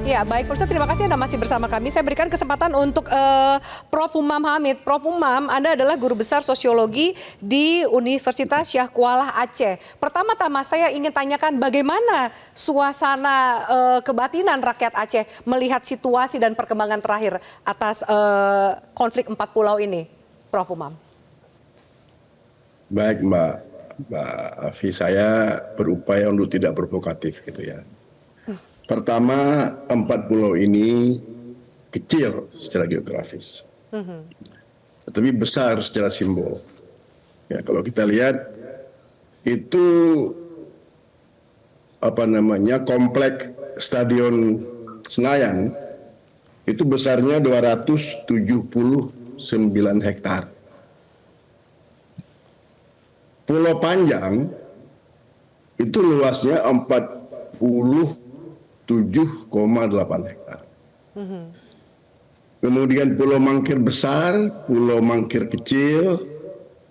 Ya, baik Pemirsa, terima kasih Anda masih bersama kami. Saya berikan kesempatan untuk Prof. Umam Hamid. Prof. Umam, Anda adalah guru besar sosiologi di Universitas Syah Kuala Aceh. Pertama-tama saya ingin tanyakan bagaimana suasana kebatinan rakyat Aceh melihat situasi dan perkembangan terakhir atas konflik 4 pulau ini, Prof. Umam. Baik Mbak Afi, saya berupaya untuk tidak provokatif gitu ya. Pertama, 4 pulau ini kecil secara geografis, tapi besar secara simbol. Ya, kalau kita lihat itu komplek Stadion Senayan itu besarnya 279 hektar. Pulau Panjang itu luasnya 47,8 hektar. Kemudian Pulau Mangkir besar, Pulau Mangkir kecil,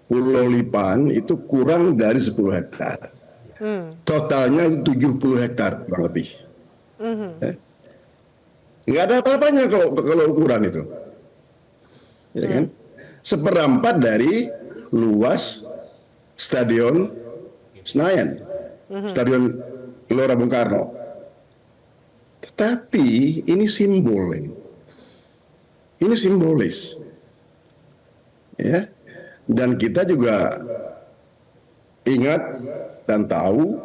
Pulau Lipan itu kurang dari 10 hektar. Totalnya 70 hektar kurang lebih. Nggak ada apa-apanya kalau ukuran itu. Ya kan? Seperempat dari luas Stadion Senayan, Stadion Gelora Bung Karno. Tetapi ini simbol ini. Ini simbolis. Ya. Dan kita juga ingat dan tahu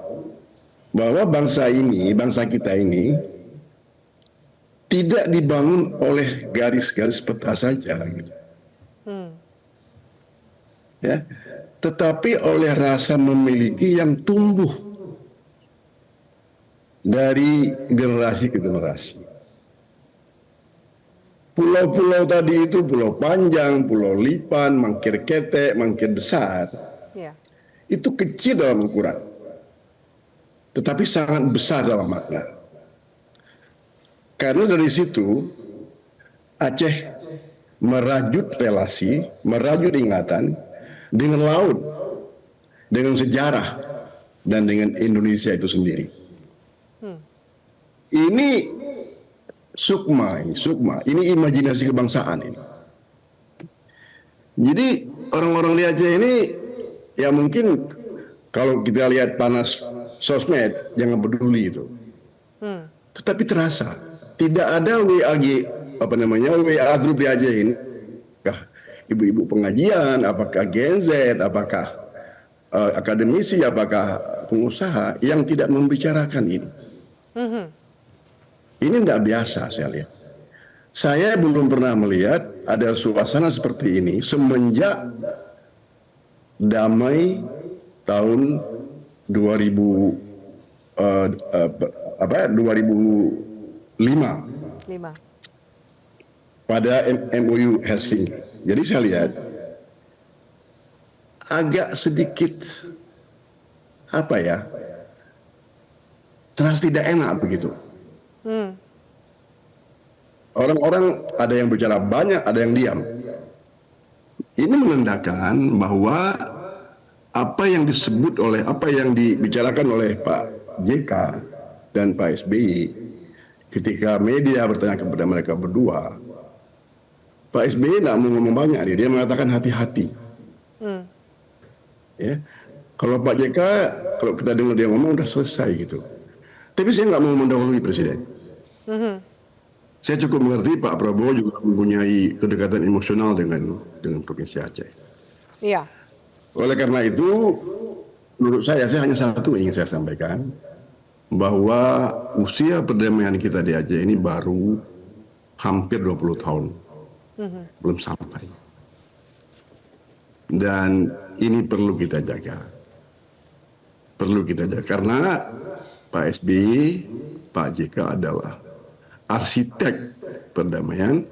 bahwa bangsa kita ini tidak dibangun oleh garis-garis peta saja gitu. Ya. Tetapi oleh rasa memiliki yang tumbuh dari generasi ke generasi. Pulau-pulau tadi itu Pulau Panjang, Pulau Lipan, Mangkir Ketek, Mangkir Besar, itu kecil dalam ukuran, tetapi sangat besar dalam makna. Karena dari situ Aceh merajut relasi, merajut ingatan dengan laut, dengan sejarah, dan dengan Indonesia itu sendiri. Ini sukma, ini imajinasi kebangsaan ini. Jadi orang-orang di Aceh ini, ya mungkin kalau kita lihat panas sosmed, jangan peduli itu. Tetapi terasa, tidak ada WA grup di Aceh ini. Ibu-ibu pengajian, apakah Gen Z, apakah akademisi, apakah pengusaha yang tidak membicarakan ini. Ini tidak biasa saya lihat. Saya belum pernah melihat ada suasana seperti ini semenjak damai tahun 2005. Pada MOU Helsinki. Jadi saya lihat agak sedikit terasa tidak enak begitu. Orang-orang ada yang bicara banyak, ada yang diam. Ini menandakan bahwa apa yang dibicarakan oleh Pak JK dan Pak SBY ketika media bertanya kepada mereka berdua, Pak SBY tidak mau ngomong banyak, dia mengatakan hati-hati. Ya, kalau Pak JK, kalau kita dengar dia ngomong udah selesai gitu. Tapi saya nggak mau mendahului Presiden. Saya cukup mengerti Pak Prabowo juga mempunyai kedekatan emosional dengan Provinsi Aceh. Iya. Oleh karena itu, menurut saya hanya satu ingin saya sampaikan, bahwa usia perdamaian kita di Aceh ini baru hampir 20 tahun. Belum sampai. Dan ini perlu kita jaga. Karena Pak SBY, Pak JK adalah arsitek perdamaian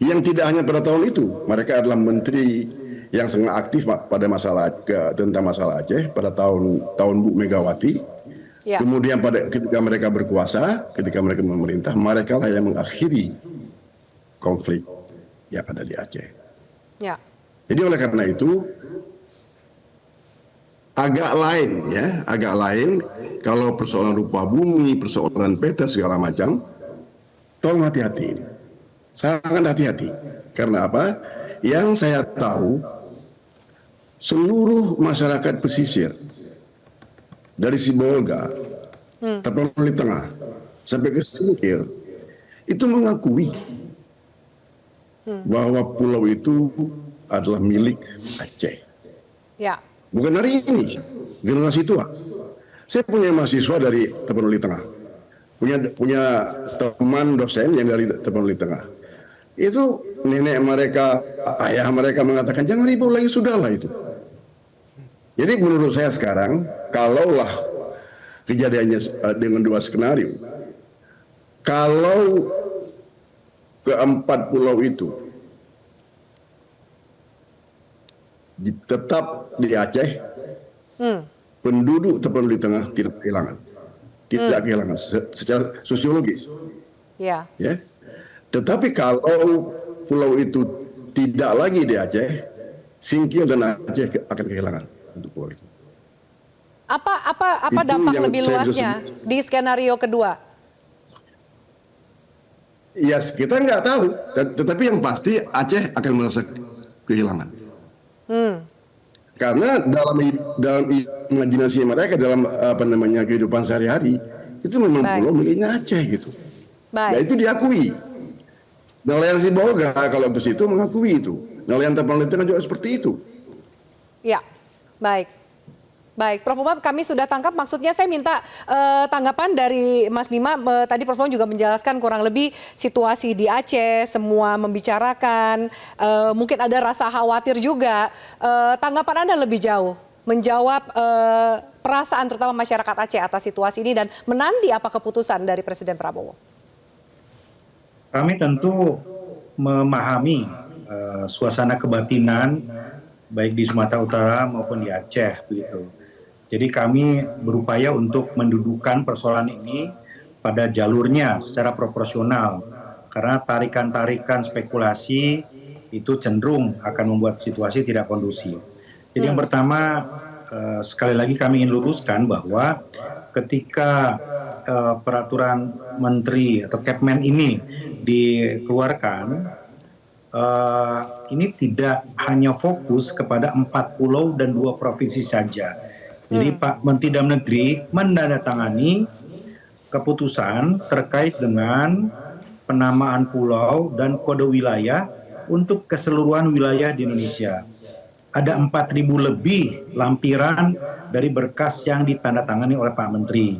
yang tidak hanya pada tahun itu. Mereka adalah menteri yang sangat aktif tentang masalah Aceh pada tahun Bu Megawati. Ya. Kemudian ketika mereka berkuasa, ketika mereka memerintah, mereka lah yang mengakhiri konflik yang ada di Aceh. Ya. Jadi oleh karena itu agak lain kalau persoalan rupa bumi, persoalan peta segala macam, tolong hati-hati ini. Sangat hati-hati. Karena apa? Yang saya tahu, seluruh masyarakat pesisir, dari Sibolga, Tapanuli Tengah, sampai ke Singkil, itu mengakui bahwa pulau itu adalah milik Aceh. Ya. Bukan hari ini, generasi tua. Saya punya mahasiswa dari Tapanuli Tengah, punya teman dosen yang dari Tapanuli Tengah. Itu nenek mereka, ayah mereka mengatakan jangan ribut lagi, sudahlah itu. Jadi menurut saya sekarang, kalaulah kejadiannya dengan dua skenario, kalau keempat pulau itu tetap di Aceh, penduduk Tapanuli Tengah tidak kehilangan secara sosiologis. Ya. Ya. Tetapi kalau pulau itu tidak lagi di Aceh, Singkil dan Aceh akan kehilangan untuk pulau itu. Apa Itu dampak yang lebih saya luasnya di skenario kedua? Ya, kita nggak tahu, tetapi yang pasti Aceh akan merasa kehilangan. Karena dalam imajinasi mereka, dalam kehidupan sehari-hari, itu memang pulau miliknya Aceh gitu. Ya itu diakui. Nelayan Sibolga kalau ke situ mengakui itu. Nelayan Tapanuli Tengah juga seperti itu. Ya, baik. Baik, Prof. Umam, kami sudah tangkap. Maksudnya saya minta tanggapan dari Mas Bima. Tadi Prof. Umam juga menjelaskan kurang lebih situasi di Aceh, semua membicarakan. Mungkin ada rasa khawatir juga. Tanggapan Anda lebih jauh, menjawab perasaan terutama masyarakat Aceh atas situasi ini dan menanti apa keputusan dari Presiden Prabowo. Kami tentu memahami suasana kebatinan baik di Sumatera Utara maupun di Aceh begitu. Jadi kami berupaya untuk mendudukan persoalan ini pada jalurnya secara proporsional karena tarikan-tarikan spekulasi itu cenderung akan membuat situasi tidak kondusif. Jadi yang pertama sekali lagi kami ingin luruskan bahwa ketika peraturan menteri atau Kepmen ini dikeluarkan, ini tidak hanya fokus kepada 4 pulau dan 2 provinsi saja. Jadi Pak Menteri Dalam Negeri menandatangani keputusan terkait dengan penamaan pulau dan kode wilayah untuk keseluruhan wilayah di Indonesia. Ada 4.000 lebih lampiran dari berkas yang ditandatangani oleh Pak Menteri.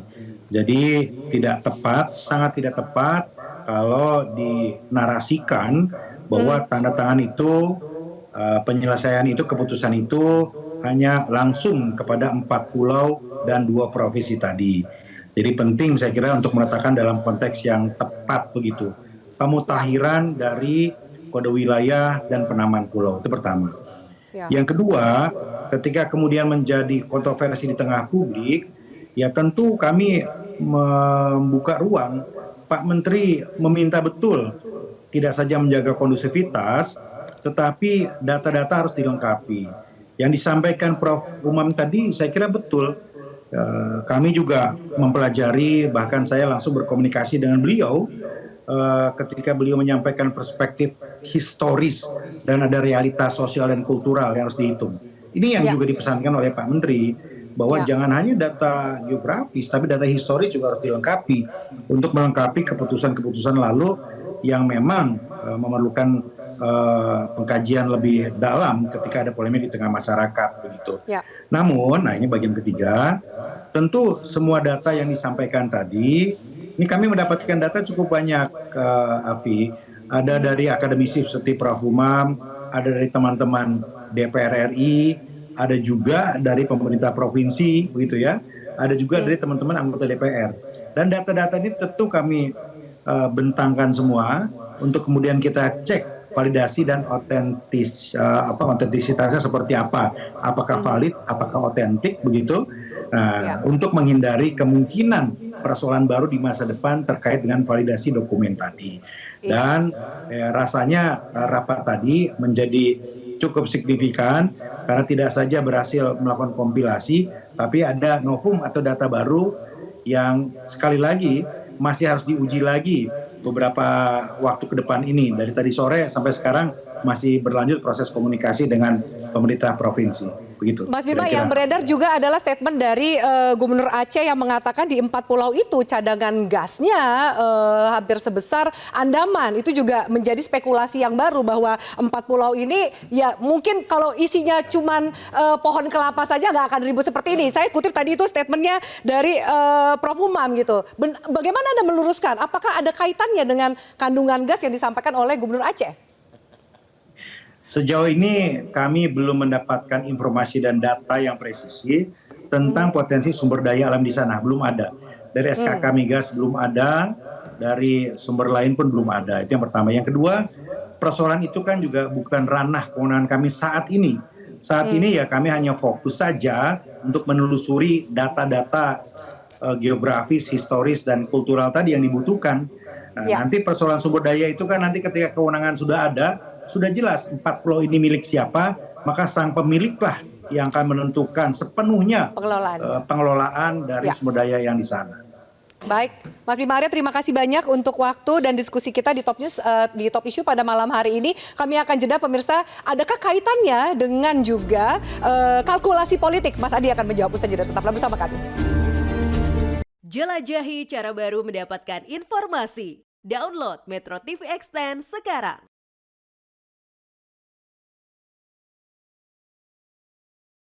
Jadi tidak tepat, sangat tidak tepat kalau dinarasikan bahwa tanda tangan itu, penyelesaian itu, keputusan itu hanya langsung kepada 4 pulau dan 2 provinsi tadi. Jadi penting saya kira untuk meletakkan dalam konteks yang tepat begitu. Pemutahiran dari kode wilayah dan penamaan pulau, itu pertama. Ya. Yang kedua, ketika kemudian menjadi kontroversi di tengah publik, ya tentu kami membuka ruang, Pak Menteri meminta betul tidak saja menjaga kondusivitas, tetapi data-data harus dilengkapi. Yang disampaikan Prof. Umam tadi saya kira betul. Kami juga mempelajari, bahkan saya langsung berkomunikasi dengan beliau ketika beliau menyampaikan perspektif historis dan ada realitas sosial dan kultural yang harus dihitung. Ini yang juga dipesankan oleh Pak Menteri, bahwa jangan hanya data geografis, tapi data historis juga harus dilengkapi untuk melengkapi keputusan-keputusan lalu yang memang memerlukan pengkajian lebih dalam ketika ada polemik di tengah masyarakat begitu. Namun, nah ini bagian ketiga, tentu semua data yang disampaikan tadi, ini kami mendapatkan data cukup banyak, Afi. Ada dari akademisi seperti Prof. Umam, ada dari teman-teman DPR RI, ada juga dari pemerintah provinsi, begitu ya. Ada juga dari teman-teman anggota DPR. Dan data-data ini tentu kami bentangkan semua untuk kemudian kita cek validasi dan otentisitasnya seperti apa, apakah valid, apakah otentik begitu. Nah, untuk menghindari kemungkinan persoalan baru di masa depan terkait dengan validasi dokumen tadi. Dan rasanya rapat tadi menjadi cukup signifikan karena tidak saja berhasil melakukan kompilasi, tapi ada novum atau data baru yang sekali lagi masih harus diuji lagi beberapa waktu ke depan ini. Dari tadi sore sampai sekarang masih berlanjut proses komunikasi dengan pemerintah provinsi. Begitu. Mas Bima, kira-kira. yang beredar juga adalah statement dari Gubernur Aceh yang mengatakan di 4 pulau itu cadangan gasnya hampir sebesar Andaman. Itu juga menjadi spekulasi yang baru bahwa 4 pulau ini ya mungkin kalau isinya cuman pohon kelapa saja nggak akan ribut seperti ini. Saya kutip tadi itu statementnya dari Prof. Umam gitu. Bagaimana Anda meluruskan? Apakah ada kaitannya dengan kandungan gas yang disampaikan oleh Gubernur Aceh? Sejauh ini kami belum mendapatkan informasi dan data yang presisi tentang potensi sumber daya alam di sana. Belum ada. Dari SKK Migas belum ada, dari sumber lain pun belum ada. Itu yang pertama. Yang kedua, persoalan itu kan juga bukan ranah kewenangan kami saat ini. Saat ini ya kami hanya fokus saja untuk menelusuri data-data geografis, historis, dan kultural tadi yang dibutuhkan. Nah, nanti persoalan sumber daya itu kan nanti ketika kewenangan sudah ada, sudah jelas 4 pulau ini milik siapa, maka sang pemiliklah yang akan menentukan sepenuhnya pengelolaan dari sumber daya yang di sana. Baik, Mas Bima Arya, terima kasih banyak untuk waktu dan diskusi kita di Top News, di Top Issue pada malam hari ini. Kami akan jeda pemirsa, adakah kaitannya dengan juga kalkulasi politik? Mas Adi akan menjawab usai jeda, tetaplah bersama kami. Jelajahi cara baru mendapatkan informasi. Download Metro TV Extend sekarang.